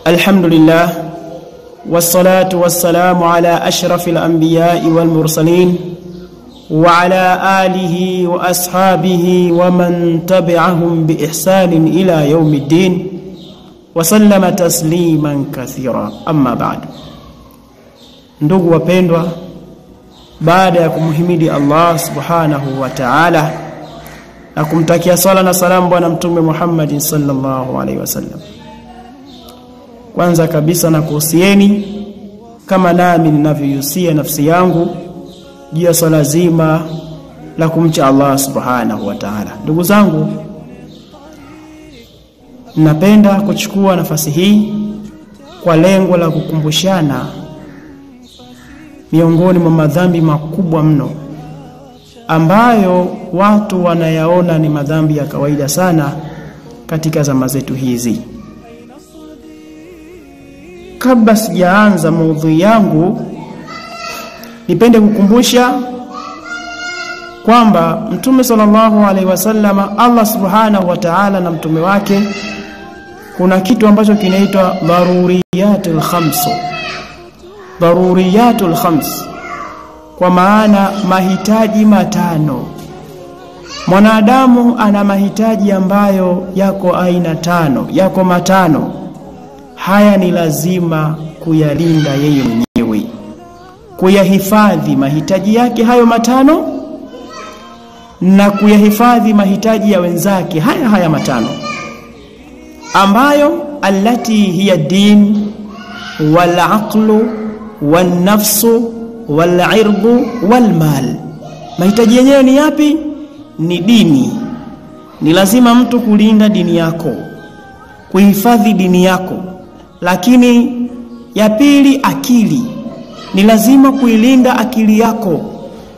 الحمد لله والصلاة والسلام على أشرف الأنبياء والمرسلين وعلى آله وأصحابه ومن تبعهم بإحسان إلى يوم الدين وسلم تسليما كثيرا. أما بعد, ndugu wapendwa, baada ya kumhimidi Allah subhanahu wa ta'ala na kumtakia sala na salamu bwana mtume Muhammad sallallahu alaihi wasallam, kwanza kabisa na kuhusieni kama nami ninavyohusia nafsi yangu juu ya swala zima la kumcha Allah subhanahu wa ta'ala. Ndugu zangu, napenda kuchukua nafasi hii kwa lengo la kukumbushana miongoni mwa madhambi makubwa mno ambayo watu wanayaona ni madhambi ya kawaida sana katika zama zetu hizi. Kabla sijaanza maudhui yangu, nipende kukumbusha kwamba Mtume sallallahu alaihi wasallam, Allah subhanahu wa ta'ala na mtume wake, kuna kitu ambacho kinaitwa daruriyatul khams. Daruriyatul khams kwa maana mahitaji matano. Mwanadamu ana mahitaji ambayo yako aina tano, yako matano. Haya ni lazima kuyalinda yeye mwenyewe, kuyahifadhi mahitaji yake hayo matano na kuyahifadhi mahitaji ya wenzake haya matano, ambayo allati hiya din wal aqlu wan nafsu wal irdu wal mal. Mahitaji yenyewe ni yapi? Ni dini. Ni lazima mtu kulinda dini yako, kuhifadhi dini yako. Lakini ya pili, akili. Ni lazima kuilinda akili yako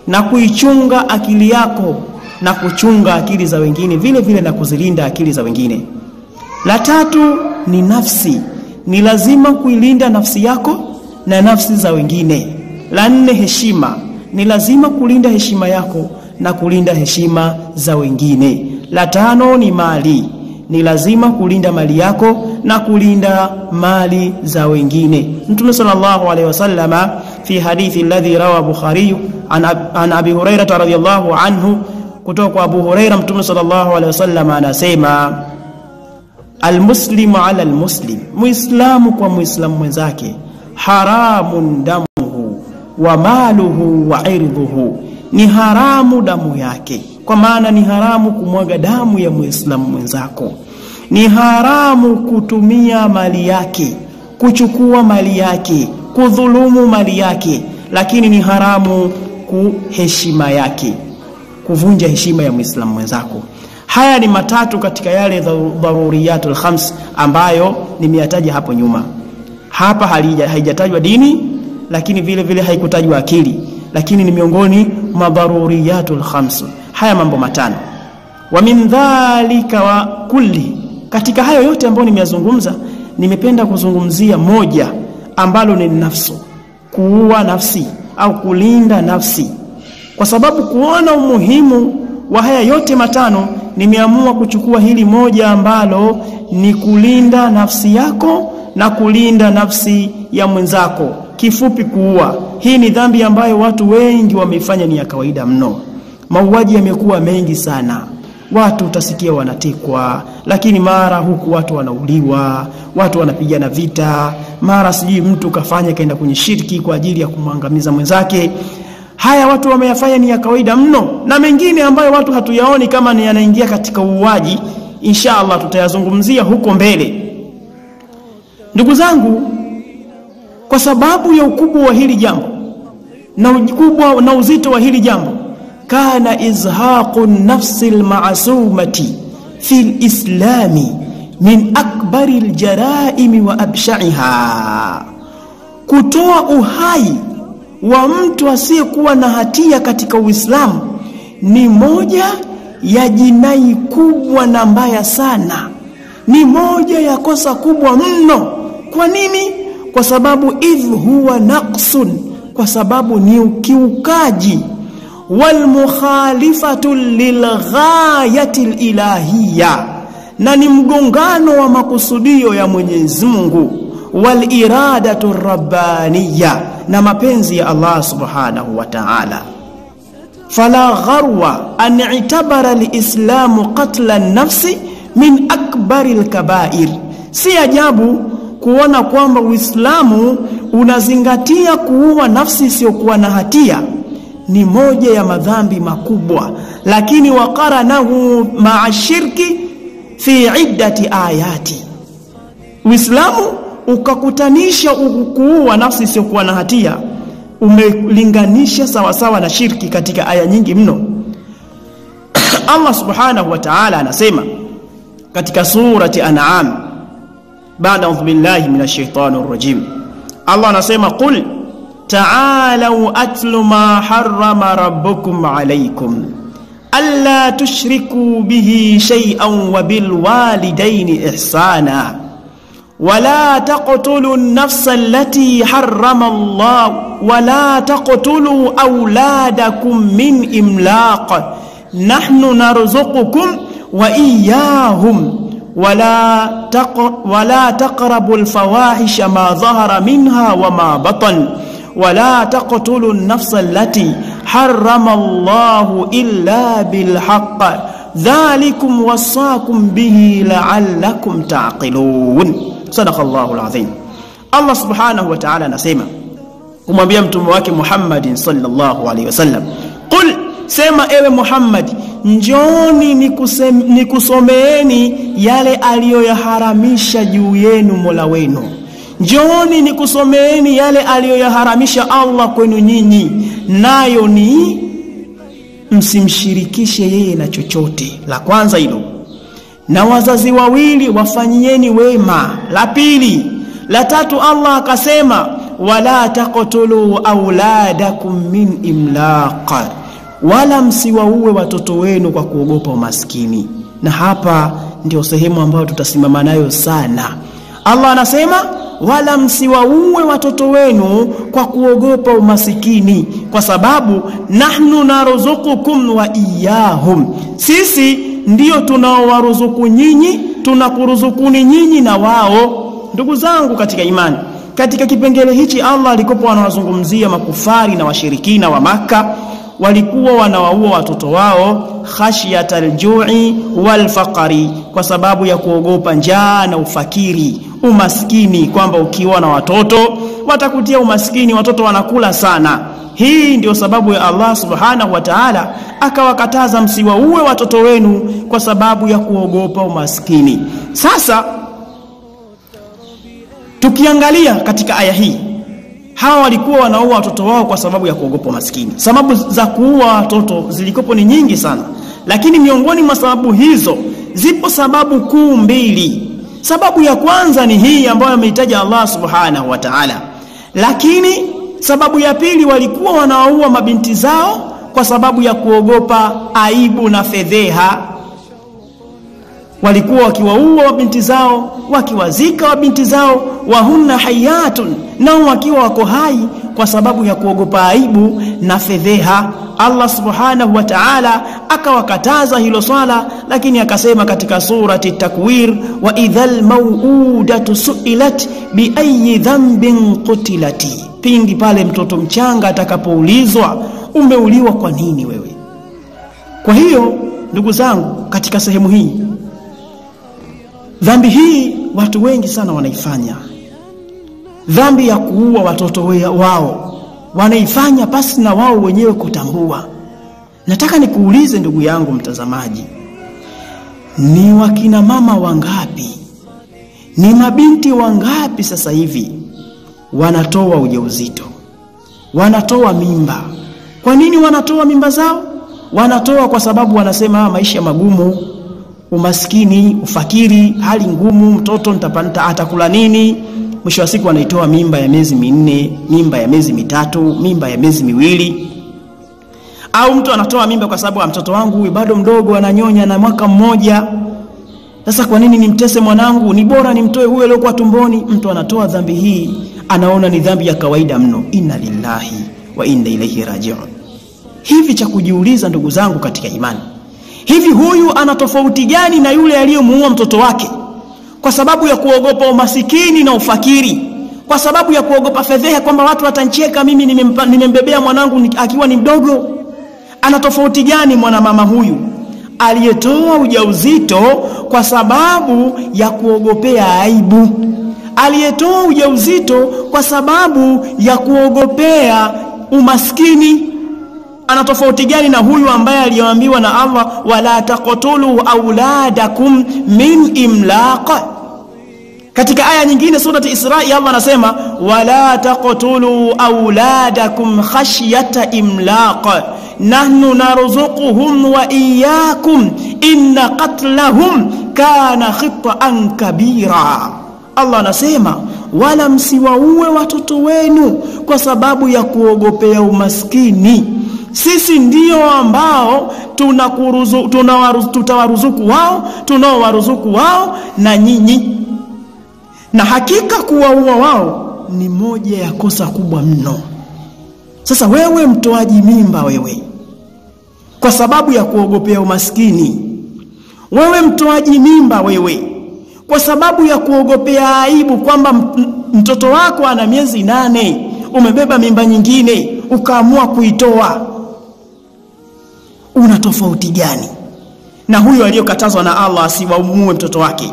na kuichunga akili yako na kuchunga akili za wengine vile vile na kuzilinda akili za wengine. La tatu ni nafsi. Ni lazima kuilinda nafsi yako na nafsi za wengine. La nne, heshima. Ni lazima kulinda heshima yako na kulinda heshima za wengine. La tano ni mali. Ni lazima kulinda mali yako na kulinda mali za wengine. Mtume sallallahu alaihi wasallam fi hadithi alladhi rawa Bukhari an Abi Hurairah radhiyallahu anhu, kutoka kwa Abu Hurairah, Mtume sallallahu alaihi wasallam anasema, almuslimu ala almuslim, muislamu kwa muislamu mwenzake, haramun damuhu wa maluhu wa irdhuhu, ni haramu damu yake, kwa maana ni haramu kumwaga damu ya muislamu mwenzako. Ni haramu kutumia mali yake, kuchukua mali yake, kudhulumu mali yake. Lakini ni haramu kuheshima yake, kuvunja heshima ya muislamu mwenzako. Haya ni matatu katika yale daruriyatul khams ambayo nimeyataja hapo nyuma. Hapa haijatajwa dini, lakini vile vile haikutajwa akili, lakini ni miongoni mwa daruriyatul khams. Haya mambo matano. Wa min dhalika wa kulli, katika hayo yote ambayo nimeyazungumza, nimependa kuzungumzia moja ambalo ni nafsu, kuua nafsi au kulinda nafsi. Kwa sababu kuona umuhimu wa haya yote matano, nimeamua kuchukua hili moja ambalo ni kulinda nafsi yako na kulinda nafsi ya mwenzako. Kifupi, kuua. Hii ni dhambi ambayo watu wengi wameifanya ni ya kawaida mno. Mauaji yamekuwa mengi sana. Watu utasikia wanatekwa, lakini mara huku watu wanauliwa, watu wanapigana vita, mara sijui mtu kafanya kaenda kwenye shirki kwa ajili ya kumwangamiza mwenzake. Haya watu wameyafanya ni ya kawaida mno, na mengine ambayo watu hatuyaoni kama ni yanaingia katika uuaji, inshallah tutayazungumzia huko mbele. Ndugu zangu, kwa sababu ya ukubwa wa hili jambo na ukubwa na uzito wa hili jambo, kana izhaqu nafsi almasumati fil islami min akbari aljaraimi wa absha'iha. Kutoa uhai wa mtu asiyekuwa na hatia katika Uislamu ni moja ya jinai kubwa na mbaya sana, ni moja ya kosa kubwa mno. Kwa nini? Kwa sababu idh huwa naqsun, kwa sababu ni ukiukaji, wal mukhalifatu lilghayati ilahiyya, na ni mgongano wa makusudio ya Mwenyezi Mungu. wal iradatu rabbaniyya, na mapenzi ya Allah subhanahu wa ta'ala. Fala gharwa an i'tabara al-islamu qatla an-nafsi min akbari al-kaba'ir. Si ajabu kuona kwamba Uislamu unazingatia kuua nafsi isiyokuwa na hatia ni moja ya madhambi makubwa, lakini waqaranahu ma'a shirki fi iddati ayati. Uislamu ukakutanisha kuua nafsi isiyokuwa na hatia, umelinganisha sawa sawa na shirki katika aya nyingi mno. Allah subhanahu wa ta'ala anasema katika surati An'am, baada a'udhu billahi minash shaitanir rajim, Allah anasema qul ta'alu atlu ma harrama rabbukum alaykum alla tushriku bihi shay'an wa bil walidayni ihsana ولا تقتلوا النفس التي حرم الله ولا تقتلوا أولادكم من إملاق نحن نرزقكم وإياهم ولا تقربوا الفواحش ما ظهر منها وما بطن ولا تقتلوا النفس التي حرم الله إلا بالحق ذلكم وصاكم به لعلكم تعقلون. Sadaqallahu alazim. Allah subhanahu wa ta'ala anasema kumwambia mtume wake Muhammad sallallahu alaihi wasallam, qul, sema ewe Muhammad, njoni nikusomeeni yale aliyoyaharamisha juu yenu Mola wenu. Njoni nikusomeeni yale aliyoyaharamisha Allah kwenu nyinyi, nayo ni msimshirikishe yeye na chochote. La kwanza hilo. Na wazazi wawili wafanyieni wema. La pili. La tatu, Allah akasema wala taqtulu auladakum min imlaq, wala msiwaue watoto wenu kwa kuogopa umaskini. Na hapa ndio sehemu ambayo tutasimama nayo sana. Allah anasema wala msiwaue watoto wenu kwa kuogopa umasikini, kwa sababu nahnu narzuqukum wa iyahum, sisi ndio tunaowaruzuku nyinyi, tunakuruzukuni nyinyi na wao. Ndugu zangu katika imani, katika kipengele hichi Allah alikopo anawazungumzia makufari na washirikina wa Makka, walikuwa wanawaua watoto wao khashiyatal ju'i wal faqri, kwa sababu ya kuogopa njaa na ufakiri, umaskini, kwamba ukiwa na watoto watakutia umaskini, watoto wanakula sana. Hii ndio sababu ya Allah subhanahu wa ta'ala akawakataza msiwaue watoto wenu kwa sababu ya kuogopa umaskini. Sasa tukiangalia katika aya hii, hawa walikuwa wanaua watoto wao kwa sababu ya kuogopa umaskini. Sababu za kuua watoto zilikopo ni nyingi sana, lakini miongoni mwa sababu hizo zipo sababu kuu mbili. Sababu ya kwanza ni hii ambayo ameitaja Allah subhanahu wa ta'ala, lakini sababu ya pili, walikuwa wanaua mabinti zao kwa sababu ya kuogopa aibu na fedheha. Walikuwa wakiwaua mabinti zao, wakiwazika mabinti zao, wahunna hayatun, nao wakiwa wako hai kwa sababu ya kuogopa aibu na fedheha. Allah subhanahu wa ta'ala akawakataza hilo swala, lakini akasema katika surati Takwir, wa idhal mau'udatu su'ilat bi ayyi dhanbin qutilati, pindi pale mtoto mchanga atakapoulizwa umeuliwa kwa nini wewe. Kwa hiyo ndugu zangu, katika sehemu hii, dhambi hii watu wengi sana wanaifanya. Dhambi ya kuua watoto wao wanaifanya pasi na wao wenyewe kutambua. Nataka nikuulize ndugu yangu mtazamaji, ni wakina mama wangapi, ni mabinti wangapi sasa hivi wanatoa ujauzito, wanatoa mimba? Kwa nini wanatoa mimba zao? Wanatoa kwa sababu wanasema maisha magumu, umaskini, ufakiri, hali ngumu, mtoto nitapata atakula nini? Mwisho wa siku anaitoa mimba ya miezi 4, mimba ya miezi 3, mimba ya miezi 2. Au mtu anatoa mimba kwa sababu mtoto wangu huyu bado mdogo, ananyonya na mwaka mmoja. Sasa kwa nini nimtese mwanangu? Ni bora nimtoe huyo aliyokuwa tumboni. Mtu anatoa dhambi hii, anaona ni dhambi ya kawaida mno. Inna lillahi wa inna ilaihi raji'un. Hivi cha kujiuliza ndugu zangu katika imani, hivi huyu ana tofauti gani na yule aliyemuua mtoto wake? kwa sababu ya kuogopa umasikini na ufakiri, kwa sababu ya kuogopa fedheha kwamba watu watancheka mimi nimembebea mwanangu akiwa ni mdogo. Ana tofauti gani mwanamama huyu aliyetoa ujauzito kwa sababu ya kuogopea aibu, aliyetoa ujauzito kwa sababu ya kuogopea umaskini? Ana tofauti gani na huyu ambaye aliyoambiwa na Allah, wala taqtulu auladakum min imlaq? Katika aya nyingine surati Isra'i Allah anasema wala taqtulu auladakum khashyata imlaq nahnu narzuquhum wa iyyakum inna qatlahum kana khita'an kabira. Allah anasema wala msiwaue watoto wenu kwa sababu ya kuogopea umaskini. Sisi ndio ambao tutawaruzuku wao, tunaowaruzuku wao na nyinyi. Na hakika kuwaua wao ni moja ya kosa kubwa mno. Sasa wewe mtoaji mimba, wewe kwa sababu ya kuogopea umaskini, wewe mtoaji mimba, wewe kwa sababu ya kuogopea aibu kwamba mtoto wako ana miezi 8, umebeba mimba nyingine ukaamua kuitoa, una tofauti gani na huyu aliyokatazwa na Allah asiwaumue mtoto wake,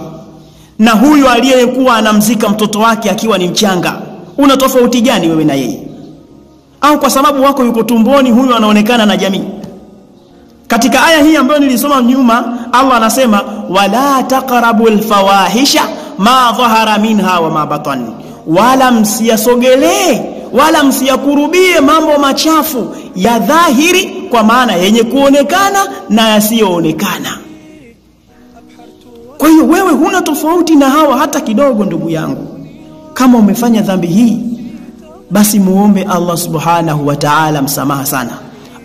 na huyu aliyekuwa anamzika mtoto wake akiwa ni mchanga? Una tofauti gani wewe na yeye? Au kwa sababu wako yuko tumboni, huyu anaonekana na jamii? Katika aya hii ambayo nilisoma nyuma, Allah anasema wala taqrabul fawahisha ma dhahara minha wa ma batan, wala msiyasogelee wala msiyakurubie mambo machafu ya dhahiri, kwa maana yenye kuonekana na yasiyoonekana. Kwa hiyo wewe huna tofauti na hawa hata kidogo, ndugu yangu. Kama umefanya dhambi hii, basi muombe Allah subhanahu wa ta'ala msamaha sana.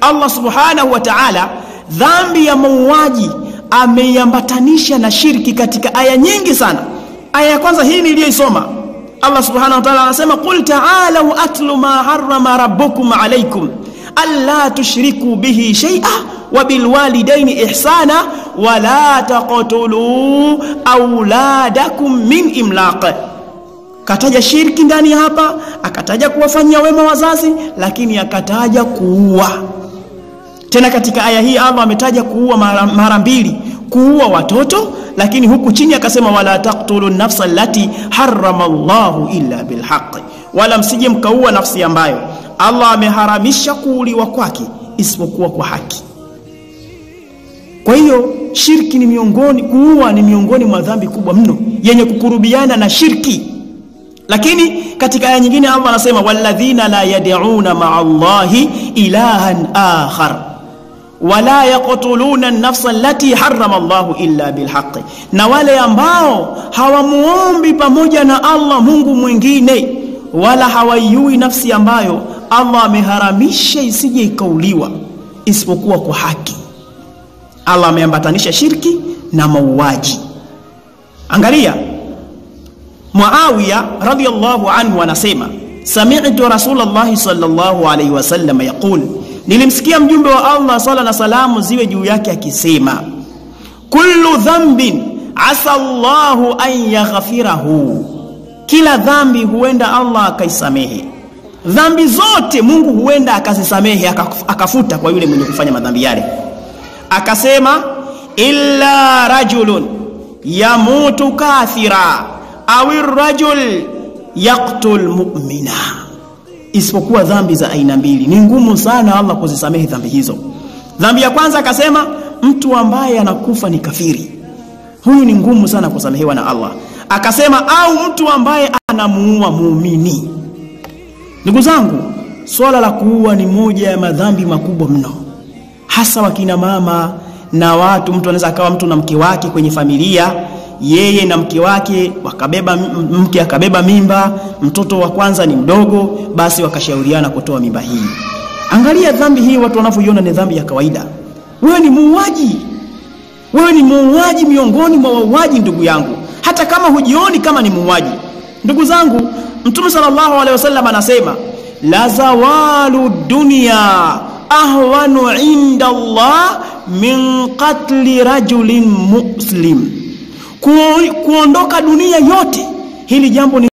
Allah subhanahu wa ta'ala dhambi ya mauaji ameiambatanisha na shirki katika aya nyingi sana. Aya ya kwanza hii niliyoisoma, Allah subhanahu wa ta'ala anasema qul ta'alu atlu ma harrama rabbukum alaykum alla tushriku bihi shay'a wa bil walidayni ihsana wa la taqtulu auladakum min imlaq. Kataja shirki ndani hapa, akataja kuwafanyia wema wazazi, lakini akataja kuua. Tena katika aya hii Allah ametaja kuua mara mbili, kuua watoto, lakini huku chini akasema wala taqtulu nafsa allati harrama Allahu illa bilhaq, wala msije mkaua nafsi ambayo Allah ameharamisha kuuliwa kwake isipokuwa kwa haki. Kwa hiyo shirki ni kuua ni miongoni mwa dhambi kubwa mno yenye kukurubiana na shirki. Lakini katika aya nyingine Allah anasema walladhina la yad'una ma'allahi ilahan akhar wala yaqtuluna an-nafsa allati harrama Allahu illa bilhaq, na wale ambao hawamuombi pamoja na Allah Mungu mwingine, wala hawaiui nafsi ambayo Allah ameharamisha isije ikauliwa isipokuwa kwa haki. Allah ameambatanisha shirki na mauaji. Angalia, Muawiya radhiyallahu anhu anasema sami'tu Rasulullah sallallahu alayhi wasallam yaqul, nilimsikia mjumbe wa Allah sala na salamu ziwe juu yake akisema kullu dhanbin asa Allahu an yaghfirahu, kila dhambi huenda Allah akaisamehe. Dhambi zote Mungu huenda akazisamehe, akafuta kwa yule mwenye kufanya madhambi yale. Akasema illa rajulun yamutu kafira awi rajul yaqtul mu'mina, isipokuwa dhambi za aina mbili ni ngumu sana Allah kuzisamehe dhambi hizo. Dhambi ya kwanza akasema mtu ambaye anakufa ni kafiri, huyu ni ngumu sana kusamehewa na Allah. Akasema au mtu ambaye anamuua muumini. Ndugu zangu, swala la kuua ni moja ya madhambi makubwa mno, hasa wakina mama na watu. Mtu anaweza akawa mtu na mke wake kwenye familia, yeye na mke wake mke akabeba mimba, mtoto wa kwanza ni mdogo, basi wakashauriana kutoa mimba hii. Angalia dhambi hii watu wanavyoiona ni dhambi ya kawaida. Wewe ni muuaji, wewe ni muuaji miongoni mwa wauaji, ndugu yangu, hata kama hujioni kama ni muuaji. Ndugu zangu, Mtume sallallahu alaihi wasallam anasema la zawalu dunya ahwanu inda Allah min qatli rajulin muslim, kuondoka dunia yote, hili jambo ni